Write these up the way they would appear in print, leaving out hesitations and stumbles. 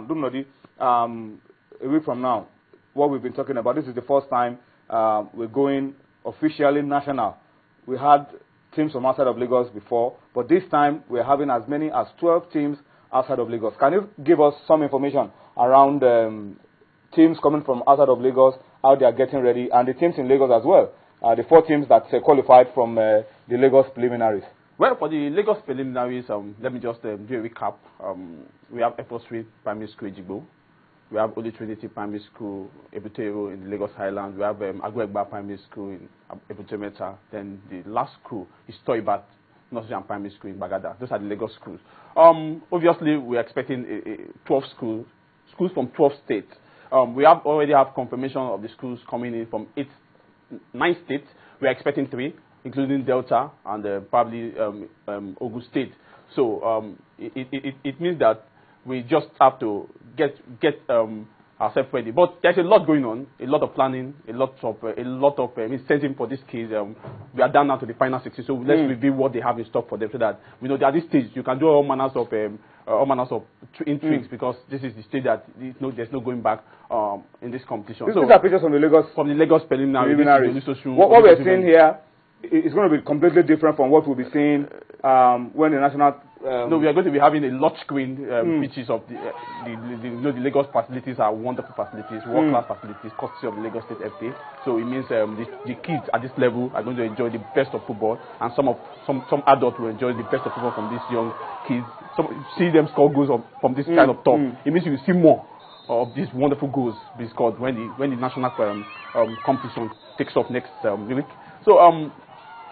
Dumnodi, a week from now, what we've been talking about, this is the first time we're going officially national. We had teams from outside of Lagos before, but this time we're having as many as 12 teams outside of Lagos. Can you give us some information around teams coming from outside of Lagos, how they are getting ready, and the teams in Lagos as well? The 4 teams that qualified from the Lagos preliminaries. Well, for the Lagos preliminaries, let me just do a recap. We have F3 Primary School, Ejigbo. We have Holy Trinity Primary School, Ebutero in the Lagos Highlands. We have Agwegba Primary School in Ebutemeta. Then the last school is Toibat Nursery and Primary School in Bagada. Those are the Lagos schools. Obviously, we're expecting 12 schools from 12 states. We already have confirmation of the schools coming in from 9 states. We're expecting 3. Including Delta and probably Ogun State. So it means that we just have to get ourselves ready. But there's a lot going on, a lot of planning, a lot of incentive for this case. We are down now to the final 60, so let's review what they have in stock for them, so that we know that at this stage you can do all manners of intrigues, because this is the stage that there's no going back in this competition. These are pictures from the Lagos preliminaries. What we're seeing here, it's going to be completely different from what we'll be seeing when the national... No, we are going to be having a large screen pictures of the Lagos facilities are wonderful facilities, world-class facilities, courtesy of the Lagos State FA. So it means the kids at this level are going to enjoy the best of football, and some adults will enjoy the best of football from these young kids. See them score goals from this kind of top. It means you will see more of these wonderful goals be scored when the national competition takes off next week. So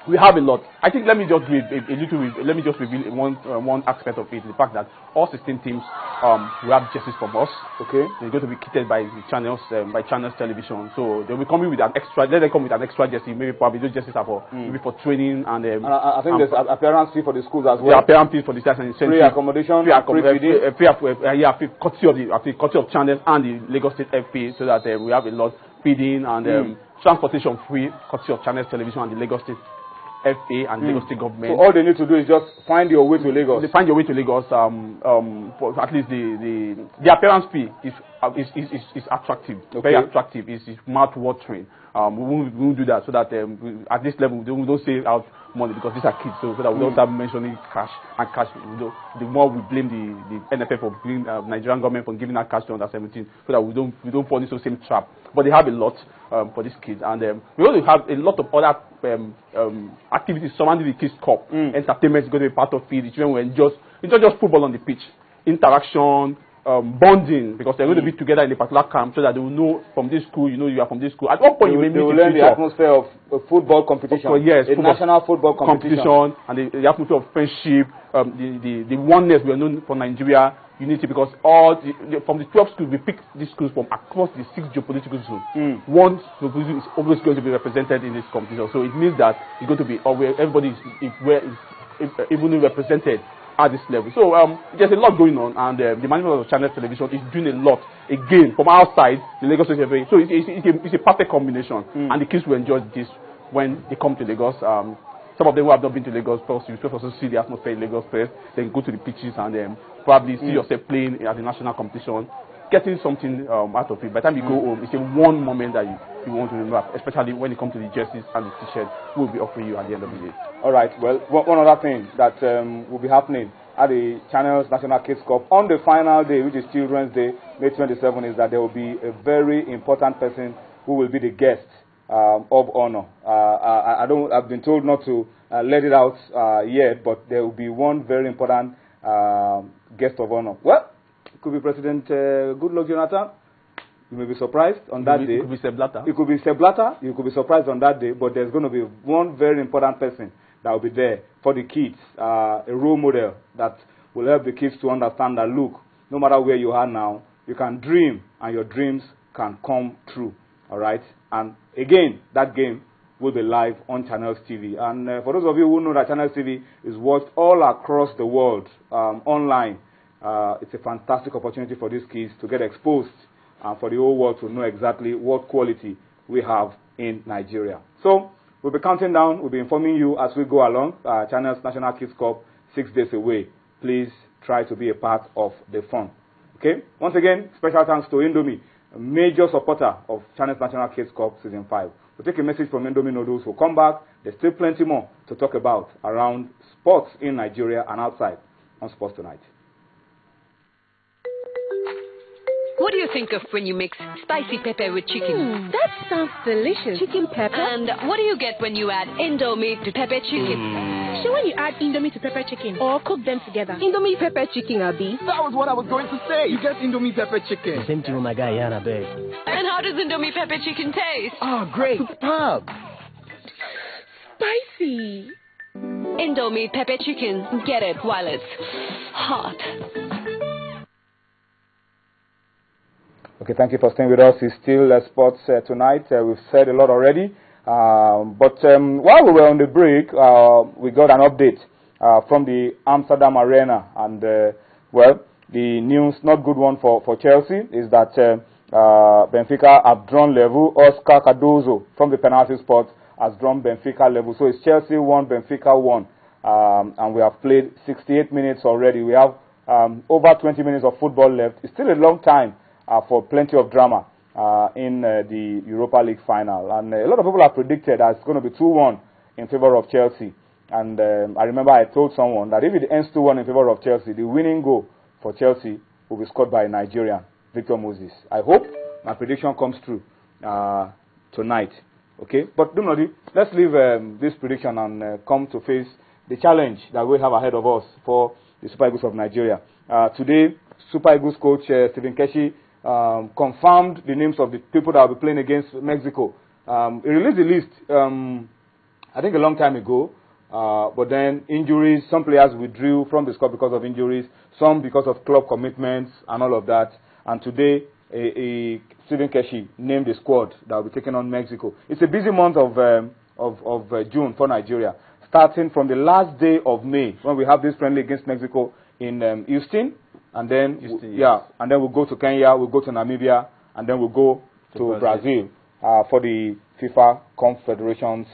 we have a lot. I think let me just reveal one aspect of it, the fact that all 16 teams will have jerseys from us. Okay. They're going to be kitted by the channels, by Channels Television. So they'll be coming with an extra. Let them come with an extra jersey. Maybe probably those jerseys are for maybe for training and I think there's appearance fee for the schools as well. The appearance fee for the staff and free accommodation, courtesy of Channels and the Lagos State FA, so that we have a lot feeding and transportation free, courtesy of Channels Television and the Lagos State FA and Lagos State government. So all they need to do is just find your way to Lagos. They find your way to Lagos. For at least the appearance fee is attractive, very attractive. It's mouth watering. We won't do that, so that at this level we don't save out money, because these are kids. So that we don't start mentioning cash and cash. The more we blame the NFF for bringing Nigerian government for giving out cash to under 17, so that we don't fall into the same trap. But they have a lot for these kids, and we also have a lot of other activities surrounding the Kids Cup. Entertainment is going to be part of it. The children will enjoy just football on the pitch, interaction, bonding, because they're going to be together in a particular camp, so that they will know from this school, you are from this school. At one point, they will learn the atmosphere of football competition. Yes, national football competition, and the atmosphere of friendship, the oneness we are known for Nigeria. Unity, because from the 12 schools, we pick these schools from across the 6 geopolitical zones. One geopolitical is always going to be represented in this competition. So it means that it's going to be everybody is evenly represented at this level. So there's a lot going on, and the management of Channels Television is doing a lot. Again, from outside, the Lagos State FA. So it's a perfect combination, and the kids will enjoy this when they come to Lagos. Some of them who have not been to Lagos first, you also see the atmosphere in Lagos first, then go to the pitches and probably see yourself playing at the national competition, getting something out of it. By the time you go home, it's a one moment that you want to remember, especially when it comes to the jerseys and the t-shirt we'll be offering you at the end of the day. All right. Well, one other thing that will be happening at the Channels National Kids Cup on the final day, which is Children's Day, May 27, is that there will be a very important person who will be the guest of honor. I've been told not to let it out yet, but there will be one very important guest of honor. Well, it could be President Goodluck Jonathan. You may be surprised on that day. It could be Sepp Blatter. It could be Sepp Blatter. You could be surprised on that day, but there's going to be one very important person that will be there for the kids, a role model that will help the kids to understand that, look, no matter where you are now, you can dream and your dreams can come true. All right? And again, that game will be live on Channels TV. And for those of you who know that Channels TV is watched all across the world online, it's a fantastic opportunity for these kids to get exposed and for the whole world to know exactly what quality we have in Nigeria. So we'll be counting down. We'll be informing you as we go along. Channels National Kids Cup, 6 days away. Please try to be a part of the fun. Okay? Once again, special thanks to Indomie, a major supporter of Channels National Kids Cup Season 5. We'll take a message from Indomie Noodles. We'll come back. There's still plenty more to talk about around sports in Nigeria and outside on Sports Tonight. What do you think of when you mix spicy pepper with chicken? That sounds delicious. Chicken pepper? And what do you get when you add Indomie to pepper chicken? So when you add Indomie to pepper chicken or cook them together? Indomie pepper chicken, Abi. That was what I was going to say. You get Indomie pepper chicken. Same thing with my guy, Yana, babe. And how does Indomie pepper chicken taste? Oh, great. Superb. Spicy. Indomie pepper chicken. Get it while it's hot. Okay, thank you for staying with us. It's still Sports Tonight. We've said a lot already. But while we were on the break, we got an update from the Amsterdam Arena. And, well, the news, not good one for Chelsea, is that Benfica have drawn level. Oscar Cardozo from the penalty spot has drawn Benfica level. So it's Chelsea 1, Benfica 1. And we have played 68 minutes already. We have over 20 minutes of football left. It's still a long time for plenty of drama in the Europa League final. And a lot of people have predicted that it's going to be 2-1 in favor of Chelsea. And I remember I told someone that if it ends 2-1 in favor of Chelsea, the winning goal for Chelsea will be scored by a Nigerian, Victor Moses. I hope my prediction comes true tonight. Okay? But do not, let's leave this prediction and come to face the challenge that we have ahead of us for the Super Eagles of Nigeria. Today, Super Eagles coach Stephen Keshi confirmed the names of the people that will be playing against Mexico. He released the list, I think a long time ago, but then injuries, some players withdrew from the squad because of injuries, some because of club commitments and all of that. And today, Stephen Keshi named the squad that will be taking on Mexico. It's a busy month of June for Nigeria, starting from the last day of May when we have this friendly against Mexico in Houston. And then, and then we'll go to Kenya, we'll go to Namibia, and then we'll go to Brazil for the FIFA Confederations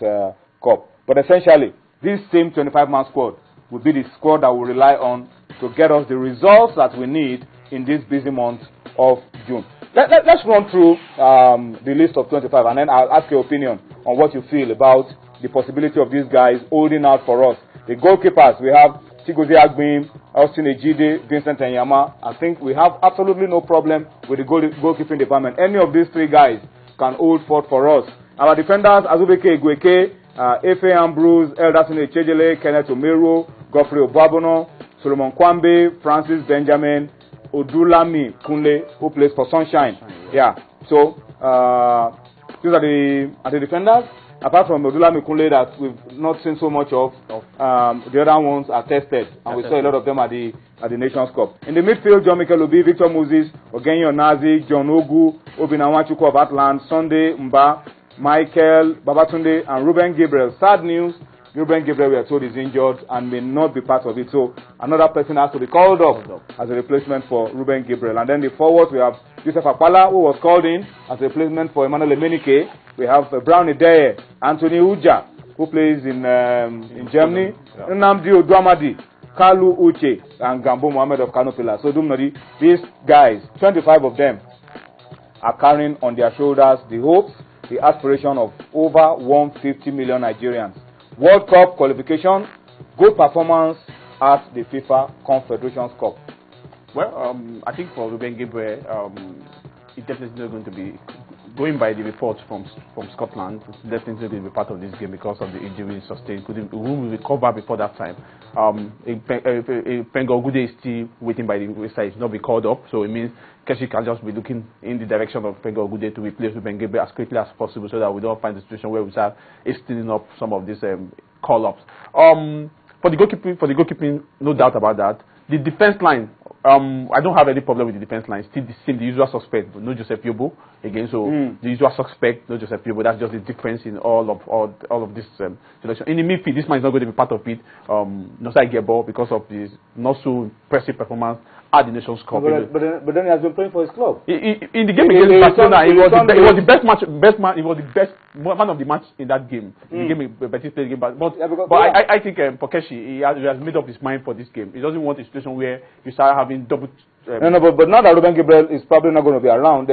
Cup. But essentially, this same 25-man squad will be the squad that we'll rely on to get us the results that we need in this busy month of June. Let's run through the list of 25, and then I'll ask your opinion on what you feel about the possibility of these guys holding out for us. The goalkeepers, we have Chigozie Agbim, Austin Ejide, Vincent Enyama. I think we have absolutely no problem with the goalkeeping department. Any of these three guys can hold fort for us. Our defenders, Azubike Igweke, Efe Ambrose, Elderson Echejele, Kenneth Omero, Godfrey Obabono, Solomon Kwambe, Francis Benjamin, Odulami Kunle, who plays for Sunshine. Yeah, so these are the defenders. Apart from Odulami Kunle that we've not seen so much of, the other ones are tested, and we saw a lot of them at the Nations Cup. In the midfield, John Mikel Obi, Victor Moses, Ogenyi Onazi, John Ogu, Obinawachukwu of Atlant, Sunday Mba, Michael Babatunde, and Ruben Gabriel. Sad news, Ruben Gabriel, we are told, is injured and may not be part of it. So another person has to be called up as a replacement for Ruben Gabriel. And then the forwards, we have Joseph Akpala, who was called in as a replacement for Emmanuel Emenike. We have Brown Ideye, Anthony Uja, who plays in Germany, Nnamdi Oduamadi, Kalu Uche, and Gambo Mohammed of Kanopila. So Dumnodi, these guys, 25 of them, are carrying on their shoulders the hopes, the aspiration of over 150 million Nigerians. World Cup qualification, good performance at the FIFA Confederations Cup. Well, I think for Ruben Gabriel, it's definitely not going to be, going by the reports from Scotland, it's definitely going to be part of this game because of the injury sustained. Who will recover before that time? Pengo Ogude is still waiting by the wayside. He's not been called up, so it means Keshi can just be looking in the direction of Pengo Ogude to replace Ruben Gabriel as quickly as possible so that we don't find the situation where we start stealing up some of these call-ups. For the goalkeeping, no doubt about that. The defense line, I don't have any problem with the defense line. Still the same, the usual suspect, but no Joseph Yobo again. So the usual suspect, no Joseph Yobo. That's just the difference in all of this selection. In the midfield, this man is not going to be part of it. Nosai Gebo because of his not so impressive performance at the Nations Cup. But then he has been playing for his club. In the game against Barcelona, it was the best match. It was the best man of the match in that game. The game Betis played the game, I think Pokeshi he has made up his mind for this game. He doesn't want a situation where you start having double. No, but now that Ruben Gabriel is probably not going to be around.